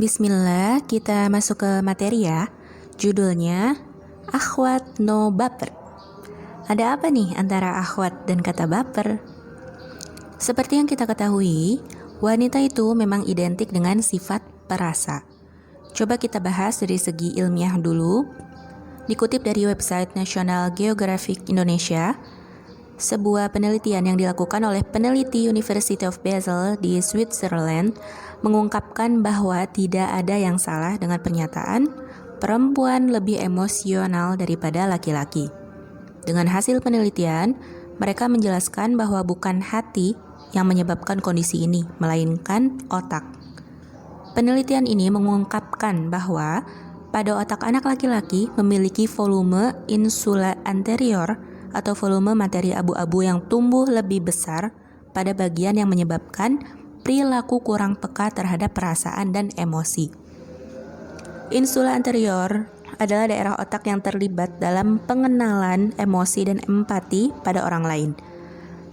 Bismillah, kita masuk ke materi ya. Judulnya Akhwat No Baper. Ada apa nih antara akhwat dan kata baper? Seperti yang kita ketahui, wanita itu memang identik dengan sifat perasa. Coba kita bahas dari segi ilmiah dulu. Dikutip dari website National Geographic Indonesia, sebuah penelitian yang dilakukan oleh peneliti University of Basel di Switzerland mengungkapkan bahwa tidak ada yang salah dengan pernyataan perempuan lebih emosional daripada laki-laki. Dengan hasil penelitian, mereka menjelaskan bahwa bukan hati yang menyebabkan kondisi ini, melainkan otak. Penelitian ini mengungkapkan bahwa pada otak anak laki-laki memiliki volume insula anterior atau volume materi abu-abu yang tumbuh lebih besar pada bagian yang menyebabkan perilaku kurang peka terhadap perasaan dan emosi. Insula anterior adalah daerah otak yang terlibat dalam pengenalan emosi dan empati pada orang lain.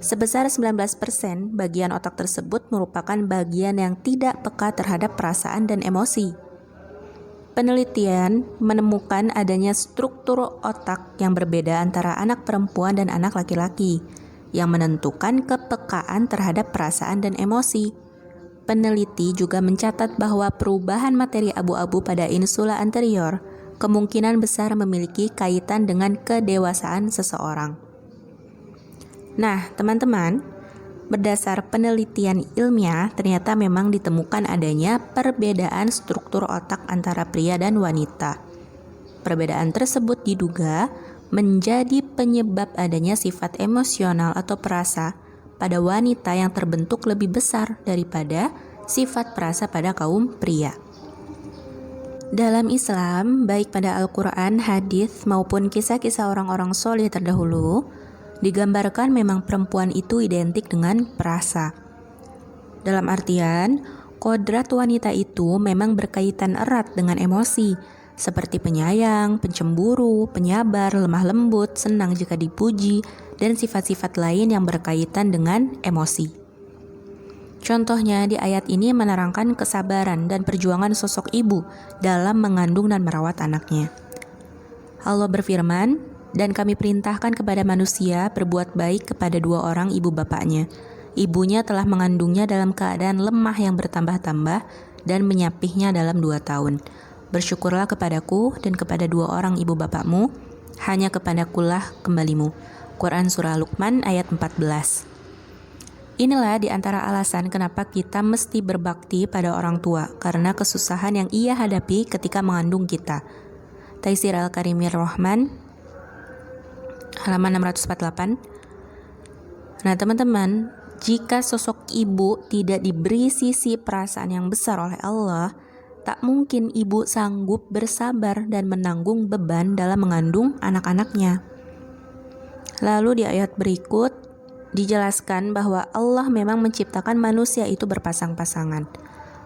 Sebesar 19% bagian otak tersebut merupakan bagian yang tidak peka terhadap perasaan dan emosi. Penelitian menemukan adanya struktur otak yang berbeda antara anak perempuan dan anak laki-laki yang menentukan kepekaan terhadap perasaan dan emosi. Peneliti juga mencatat bahwa perubahan materi abu-abu pada insula anterior kemungkinan besar memiliki kaitan dengan kedewasaan seseorang. Nah, teman-teman, berdasar penelitian ilmiah, ternyata memang ditemukan adanya perbedaan struktur otak antara pria dan wanita. Perbedaan tersebut diduga menjadi penyebab adanya sifat emosional atau perasa pada wanita yang terbentuk lebih besar daripada sifat perasa pada kaum pria. Dalam Islam, baik pada Al-Quran, hadis maupun kisah-kisah orang-orang soleh terdahulu, digambarkan memang perempuan itu identik dengan perasa. Dalam artian, kodrat wanita itu memang berkaitan erat dengan emosi, seperti penyayang, pencemburu, penyabar, lemah lembut, senang jika dipuji, dan sifat-sifat lain yang berkaitan dengan emosi. Contohnya di ayat ini menerangkan kesabaran dan perjuangan sosok ibu dalam mengandung dan merawat anaknya. Allah berfirman, "Dan kami perintahkan kepada manusia berbuat baik kepada dua orang ibu bapaknya. Ibunya telah mengandungnya dalam keadaan lemah yang bertambah-tambah dan menyapihnya dalam 2 tahun. Bersyukurlah kepadaku dan kepada dua orang ibu bapakmu, hanya kepadakulah kembalimu." Quran Surah Luqman ayat 14. Inilah di antara alasan kenapa kita mesti berbakti pada orang tua, karena kesusahan yang ia hadapi ketika mengandung kita. Taisir Al-Karimir Rahman halaman 648. Nah teman-teman, jika sosok ibu tidak diberi sisi perasaan yang besar oleh Allah, tak mungkin ibu sanggup bersabar dan menanggung beban dalam mengandung anak-anaknya. Lalu di ayat berikut dijelaskan bahwa Allah memang menciptakan manusia itu berpasang-pasangan.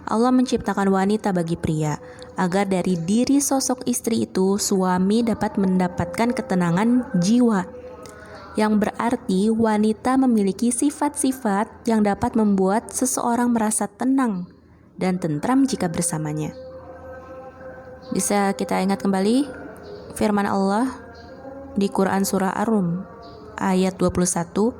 Allah menciptakan wanita bagi pria, agar dari diri sosok istri itu suami dapat mendapatkan ketenangan jiwa, yang berarti wanita memiliki sifat-sifat yang dapat membuat seseorang merasa tenang dan tentram jika bersamanya. Bisa kita ingat kembali firman Allah di Quran Surah Ar-Rum ayat 21,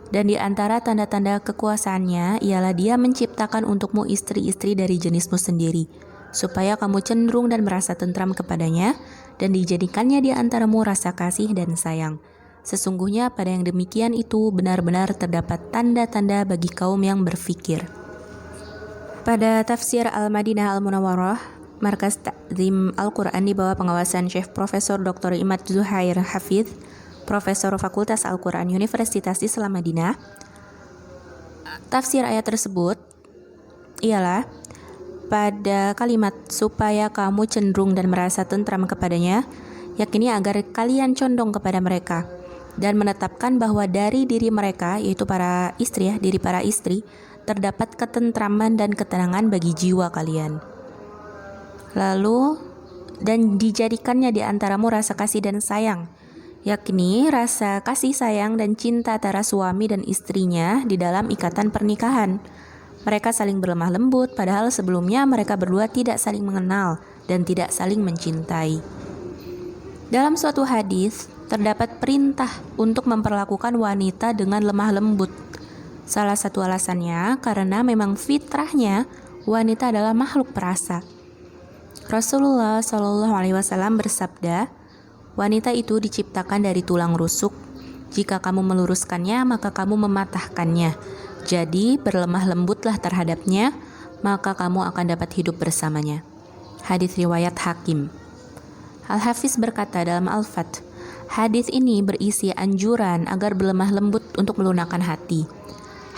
"Dan di antara tanda-tanda kekuasaannya ialah Dia menciptakan untukmu istri-istri dari jenismu sendiri, supaya kamu cenderung dan merasa tentram kepadanya, dan dijadikannya di antaramu rasa kasih dan sayang. Sesungguhnya pada yang demikian itu benar-benar terdapat tanda-tanda bagi kaum yang berfikir." Pada tafsir Al-Madinah Al-Munawwarah, Markas Ta'zim Al-Quran di bawah pengawasan Syekh Profesor Dr. Imad Zuhair Hafidh, Profesor Fakultas Al-Quran Universitas Islam Madinah, tafsir ayat tersebut ialah pada kalimat supaya kamu cenderung dan merasa tentram kepadanya, yakni agar kalian condong kepada mereka dan menetapkan bahwa dari diri mereka, yaitu para istri diri para istri, terdapat ketentraman dan ketenangan bagi jiwa kalian. Lalu, dan dijadikannya di antaramu rasa kasih dan sayang, yakni rasa kasih sayang dan cinta antara suami dan istrinya di dalam ikatan pernikahan. Mereka saling berlemah lembut, padahal sebelumnya mereka berdua tidak saling mengenal dan tidak saling mencintai. Dalam suatu hadis, terdapat perintah untuk memperlakukan wanita dengan lemah lembut. Salah satu alasannya karena memang fitrahnya wanita adalah makhluk perasa. Rasulullah Shallallahu Alaihi Wasallam bersabda, wanita itu diciptakan dari tulang rusuk. Jika kamu meluruskannya, maka kamu mematahkannya. Jadi berlemah lembutlah terhadapnya, maka kamu akan dapat hidup bersamanya. Hadis riwayat Hakim. Al-Hafiz berkata dalam Al-Fath, hadis ini berisi anjuran agar berlemah lembut untuk melunakkan hati.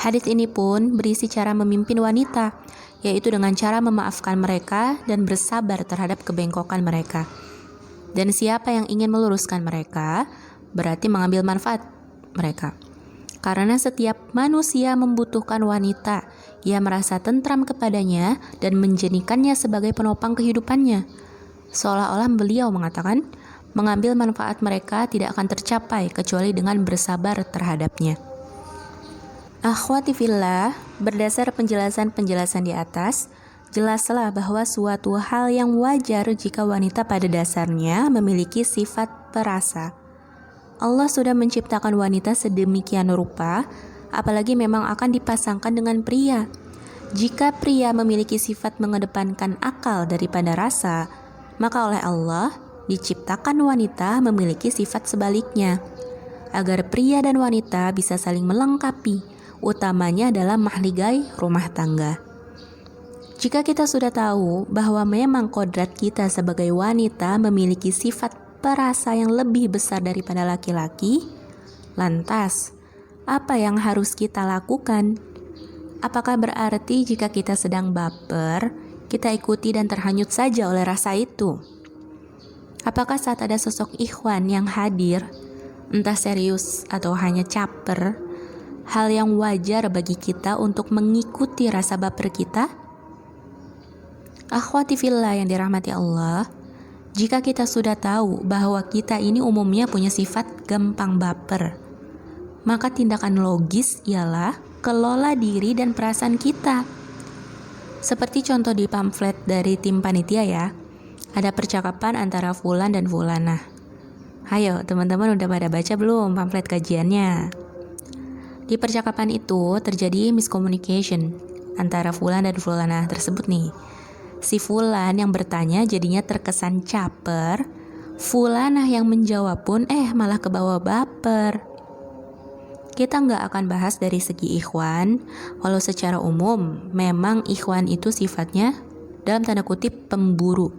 Hadis ini pun berisi cara memimpin wanita, yaitu dengan cara memaafkan mereka dan bersabar terhadap kebengkokan mereka. Dan siapa yang ingin meluruskan mereka, berarti mengambil manfaat mereka. Karena setiap manusia membutuhkan wanita, ia merasa tentram kepadanya dan menjadikannya sebagai penopang kehidupannya. Seolah-olah beliau mengatakan, mengambil manfaat mereka tidak akan tercapai kecuali dengan bersabar terhadapnya. Akhwati fillah, berdasar penjelasan-penjelasan di atas, jelaslah bahwa suatu hal yang wajar jika wanita pada dasarnya memiliki sifat perasa. Allah sudah menciptakan wanita sedemikian rupa, apalagi memang akan dipasangkan dengan pria. Jika pria memiliki sifat mengedepankan akal daripada rasa, maka oleh Allah diciptakan wanita memiliki sifat sebaliknya. Agar pria dan wanita bisa saling melengkapi, utamanya adalah mahligai rumah tangga. Jika kita sudah tahu bahwa memang kodrat kita sebagai wanita memiliki sifat perasa yang lebih besar daripada laki-laki, lantas apa yang harus kita lakukan? Apakah berarti jika kita sedang baper, kita ikuti dan terhanyut saja oleh rasa itu? Apakah saat ada sosok ikhwan yang hadir, entah serius atau hanya caper, hal yang wajar bagi kita untuk mengikuti rasa baper kita? Akhwati fillah yang dirahmati Allah, jika kita sudah tahu bahwa kita ini umumnya punya sifat gampang baper, maka tindakan logis ialah kelola diri dan perasaan kita. Seperti contoh di pamflet dari tim panitia ya, ada percakapan antara Fulan dan Fulanah. Hayo teman-teman udah pada baca belum pamflet kajiannya? Di percakapan itu terjadi miscommunication antara Fulan dan Fulanah tersebut nih. Si Fulan yang bertanya jadinya terkesan caper, Fulanah yang menjawab pun malah kebawa baper. Kita nggak akan bahas dari segi ikhwan, walau secara umum memang ikhwan itu sifatnya dalam tanda kutip pemburu.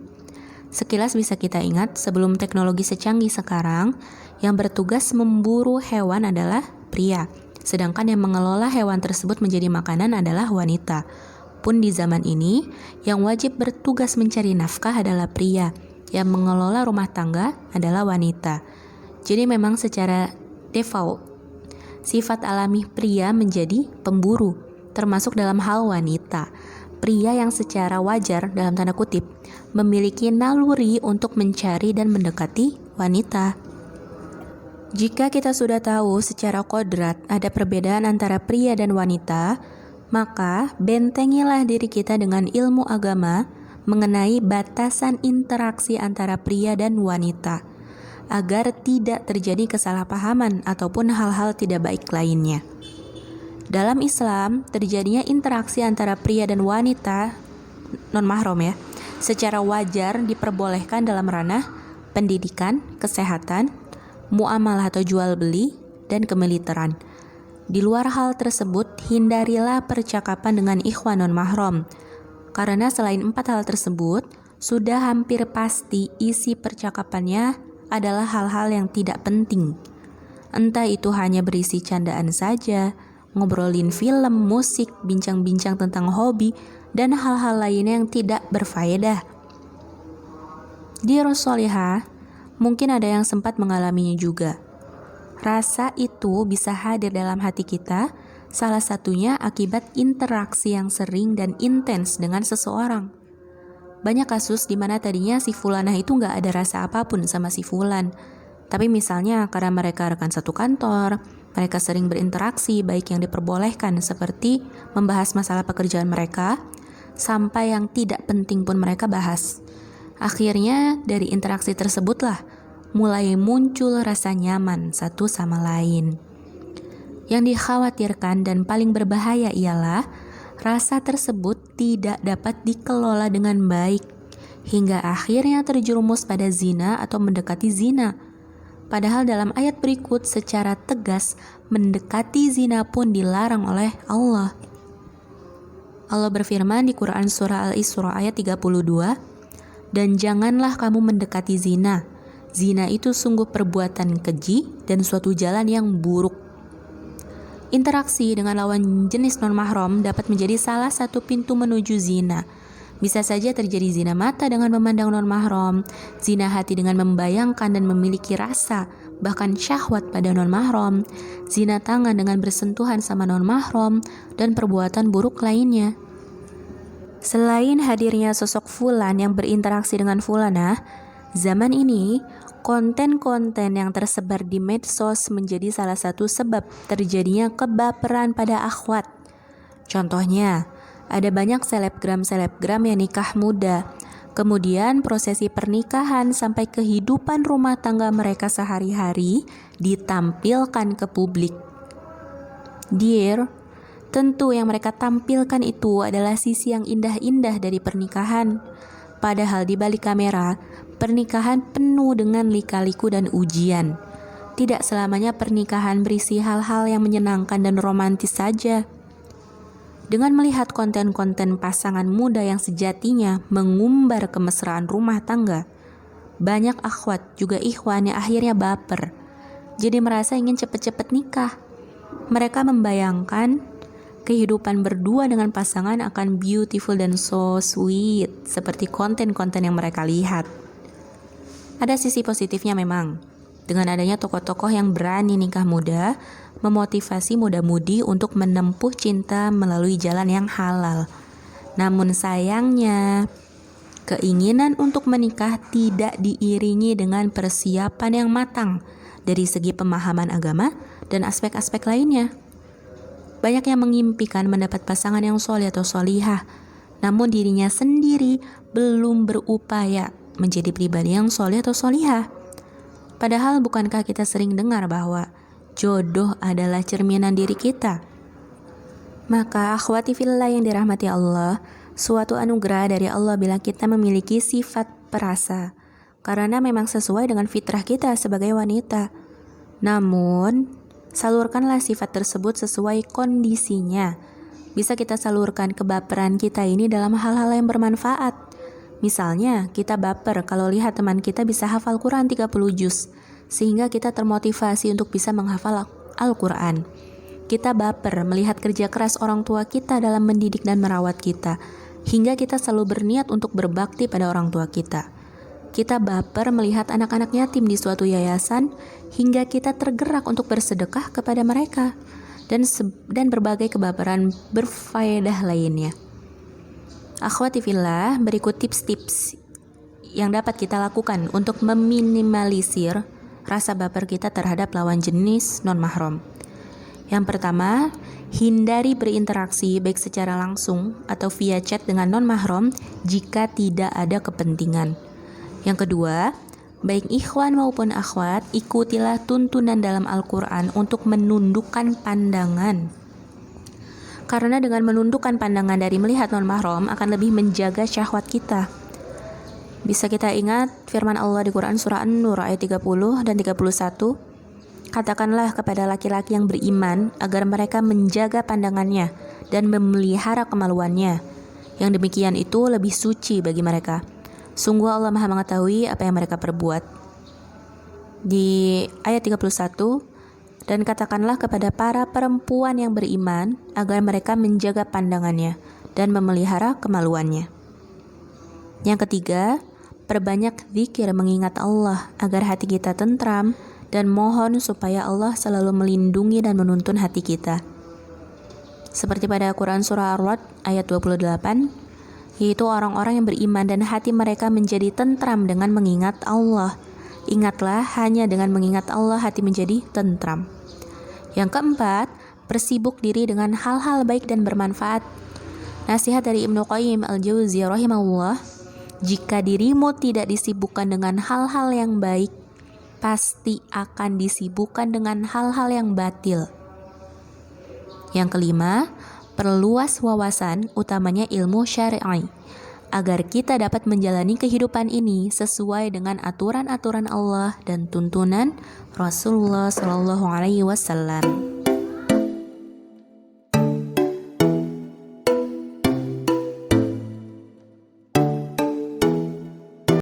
Sekilas bisa kita ingat sebelum teknologi secanggih sekarang, yang bertugas memburu hewan adalah pria, sedangkan yang mengelola hewan tersebut menjadi makanan adalah wanita. Pun di zaman ini, yang wajib bertugas mencari nafkah adalah pria, yang mengelola rumah tangga adalah wanita. Jadi memang secara default, sifat alami pria menjadi pemburu, termasuk dalam hal wanita. Pria yang secara wajar, dalam tanda kutip, memiliki naluri untuk mencari dan mendekati wanita. Jika kita sudah tahu secara kodrat ada perbedaan antara pria dan wanita, maka bentengilah diri kita dengan ilmu agama mengenai batasan interaksi antara pria dan wanita, agar tidak terjadi kesalahpahaman ataupun hal-hal tidak baik lainnya. Dalam Islam, terjadinya interaksi antara pria dan wanita non-mahram ya, secara wajar diperbolehkan dalam ranah pendidikan, kesehatan, muamalah atau jual beli, dan kemiliteran. Di luar hal tersebut, hindarilah percakapan dengan ikhwan non-mahram, karena selain 4 hal tersebut, sudah hampir pasti isi percakapannya adalah hal-hal yang tidak penting. Entah itu hanya berisi candaan saja, ngobrolin film, musik, bincang-bincang tentang hobi, dan hal-hal lainnya yang tidak berfaedah. Di Rasulullah, mungkin ada yang sempat mengalaminya juga. Rasa itu bisa hadir dalam hati kita, salah satunya akibat interaksi yang sering dan intens dengan seseorang. Banyak kasus di mana tadinya si Fulanah itu gak ada rasa apapun sama si Fulan, tapi misalnya karena mereka rekan satu kantor, Mereka sering berinteraksi baik yang diperbolehkan seperti membahas masalah pekerjaan mereka, sampai yang tidak penting pun mereka bahas. Akhirnya dari interaksi tersebutlah mulai muncul rasa nyaman satu sama lain. Yang dikhawatirkan dan paling berbahaya ialah rasa tersebut tidak dapat dikelola dengan baik, hingga akhirnya terjerumus pada zina atau mendekati zina. Padahal dalam ayat berikut secara tegas mendekati zina pun dilarang oleh Allah. Allah berfirman di Quran Surah Al-Isra ayat 32, "Dan janganlah kamu mendekati zina. Zina itu sungguh perbuatan keji dan suatu jalan yang buruk." Interaksi dengan lawan jenis non-mahram dapat menjadi salah satu pintu menuju zina. Bisa saja terjadi zina mata dengan memandang non-mahram, zina hati dengan membayangkan dan memiliki rasa, bahkan syahwat pada non-mahram, zina tangan dengan bersentuhan sama non-mahram, dan perbuatan buruk lainnya. Selain hadirnya sosok fulan yang berinteraksi dengan fulanah, zaman ini konten-konten yang tersebar di medsos menjadi salah satu sebab terjadinya kebaperan pada akhwat. Contohnya, ada banyak selebgram yang nikah muda. Kemudian prosesi pernikahan sampai kehidupan rumah tangga mereka sehari-hari ditampilkan ke publik. Dear, tentu yang mereka tampilkan itu adalah sisi yang indah-indah dari pernikahan. Padahal di balik kamera, pernikahan penuh dengan lika-liku dan ujian. Tidak selamanya pernikahan berisi hal-hal yang menyenangkan dan romantis saja. Dengan melihat konten-konten pasangan muda yang sejatinya mengumbar kemesraan rumah tangga, banyak akhwat juga ikhwan yang akhirnya baper, jadi merasa ingin cepat-cepat nikah. Mereka membayangkan kehidupan berdua dengan pasangan akan beautiful dan so sweet, seperti konten-konten yang mereka lihat. Ada sisi positifnya memang. Dengan adanya tokoh-tokoh yang berani nikah muda, memotivasi muda-mudi untuk menempuh cinta melalui jalan yang halal. Namun sayangnya, keinginan untuk menikah tidak diiringi dengan persiapan yang matang dari segi pemahaman agama dan aspek-aspek lainnya. Banyak yang mengimpikan mendapat pasangan yang soleh atau solihah, namun dirinya sendiri belum berupaya menjadi pribadi yang soleh atau solihah. Padahal bukankah kita sering dengar bahwa jodoh adalah cerminan diri kita? Maka akhwati fillah yang dirahmati Allah, suatu anugerah dari Allah bila kita memiliki sifat perasa, karena memang sesuai dengan fitrah kita sebagai wanita. Namun, salurkanlah sifat tersebut sesuai kondisinya. Bisa kita salurkan kebaperan kita ini dalam hal-hal yang bermanfaat. Misalnya, kita baper kalau lihat teman kita bisa hafal Quran 30 juz, sehingga kita termotivasi untuk bisa menghafal Al-Quran. Kita baper melihat kerja keras orang tua kita dalam mendidik dan merawat kita, hingga kita selalu berniat untuk berbakti pada orang tua kita. Kita baper melihat anak-anak yatim di suatu yayasan, hingga kita tergerak untuk bersedekah kepada mereka, dan berbagai kebaperan berfaedah lainnya. Akhwati fillah, berikut tips-tips yang dapat kita lakukan untuk meminimalisir rasa baper kita terhadap lawan jenis non-mahram. Yang pertama, hindari berinteraksi baik secara langsung atau via chat dengan non-mahram jika tidak ada kepentingan. Yang kedua, baik ikhwan maupun akhwat, ikutilah tuntunan dalam Al-Quran untuk menundukkan pandangan. Karena dengan menundukkan pandangan dari melihat non-mahram akan lebih menjaga syahwat kita. Bisa kita ingat firman Allah di Quran Surah An-Nur ayat 30 dan 31. Katakanlah kepada laki-laki yang beriman agar mereka menjaga pandangannya dan memelihara kemaluannya. Yang demikian itu lebih suci bagi mereka. Sungguh Allah Maha mengetahui apa yang mereka perbuat. Di ayat 31, dan katakanlah kepada para perempuan yang beriman agar mereka menjaga pandangannya dan memelihara kemaluannya. Yang ketiga, perbanyak zikir mengingat Allah agar hati kita tentram dan mohon supaya Allah selalu melindungi dan menuntun hati kita. Seperti pada Quran Surah Ar-Ra'd ayat 28, yaitu orang-orang yang beriman dan hati mereka menjadi tentram dengan mengingat Allah. Ingatlah, hanya dengan mengingat Allah hati menjadi tentram. Yang keempat, bersibuk diri dengan hal-hal baik dan bermanfaat. Nasihat dari Ibnu Qayyim al-Jauziyah rahimahullah, jika dirimu tidak disibukkan dengan hal-hal yang baik, pasti akan disibukkan dengan hal-hal yang batil. Yang kelima, perluas wawasan, utamanya ilmu syar'i, agar kita dapat menjalani kehidupan ini sesuai dengan aturan-aturan Allah dan tuntunan Rasulullah SAW.